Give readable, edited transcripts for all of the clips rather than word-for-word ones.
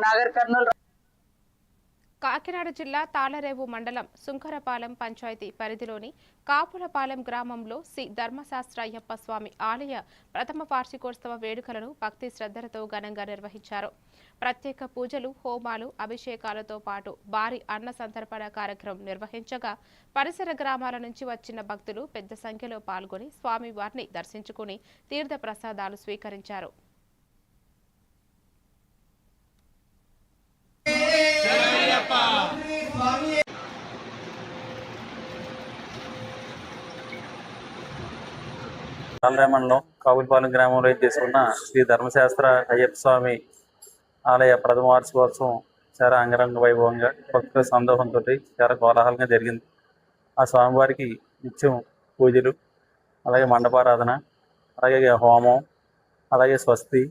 నాగర్ కర్నూలు. కాకినాడ జిల్లా తాళరేవు మండలం సుంకరపాలెం పంచాయతీ పరిధిలోని కాపులపాలెం గ్రామంలో శ్రీ ధర్మశాస్త్ర అయ్యప్ప స్వామి ఆలయ ప్రథమ వార్షికోత్సవ వేడుకలను భక్తి శ్రద్ధలతో ఘనంగా నిర్వహించారు. ప్రత్యేక పూజలు, హోమాలు, అభిషేకాలతో పాటు భారీ అన్న సంతర్పణ కార్యక్రమం నిర్వహించగా పరిసర గ్రామాల నుంచి వచ్చిన భక్తులు పెద్ద సంఖ్యలో పాల్గొని స్వామివారిని దర్శించుకుని తీర్థ ప్రసాదాలు స్వీకరించారు. మండలం కావులపాలెం గ్రామంలో చేసుకున్న శ్రీ ధర్మశాస్త్ర అయ్యప్ప స్వామి ఆలయ ప్రథమ వార్షికోత్సవం చాలా అంగరంగ వైభవంగా భక్తుల సందోహంతో చాలా కోలాహలంగా జరిగింది. ఆ స్వామివారికి నిత్యం పూజలు, అలాగే మండపారాధన, అలాగే హోమం, అలాగే స్వస్తి,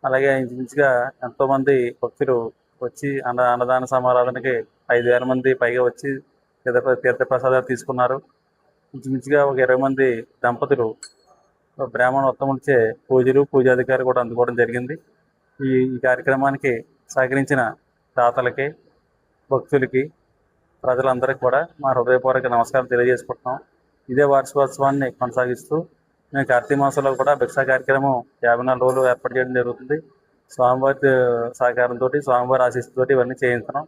అలాగే ఇంచుమించుగా ఎంతోమంది భక్తులు వచ్చి అన్నదాన సమారాధనకి 5,000 మంది పైగా వచ్చి తీర్థప్రసాదాలు తీసుకున్నారు. ఇంచుమించుగా ఒక 20 మంది దంపతులు బ్రాహ్మణ ఉత్తములచే పూజలు, పూజాధికారి కూడా అందుకోవడం జరిగింది. ఈ కార్యక్రమానికి సహకరించిన దాతలకి, భక్తులకి, ప్రజలందరికీ కూడా మా హృదయపూర్వక నమస్కారం తెలియజేసుకుంటున్నాం. ఇదే వార్షికోత్సవాన్ని కొనసాగిస్తూ మేము కార్తీక మాసంలో కూడా భిక్షా కార్యక్రమం 54 రోజులు ఏర్పాటు చేయడం జరుగుతుంది. స్వామివారి సహకారంతో, స్వామివారి ఆశీస్సుతోటి ఇవన్నీ చేయించున్నాం.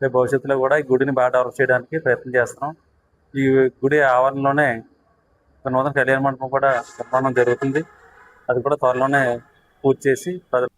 రేపు భవిష్యత్తులో కూడా ఈ గుడిని బాగా డెవలప్ చేయడానికి ప్రయత్నం చేస్తున్నాం. ఈ గుడి ఆవరణలోనే నూతన కళ్యాణ మండపం కూడా నిర్మాణం జరుగుతుంది. అది కూడా త్వరలోనే పూర్తి చేసి ప్రజలు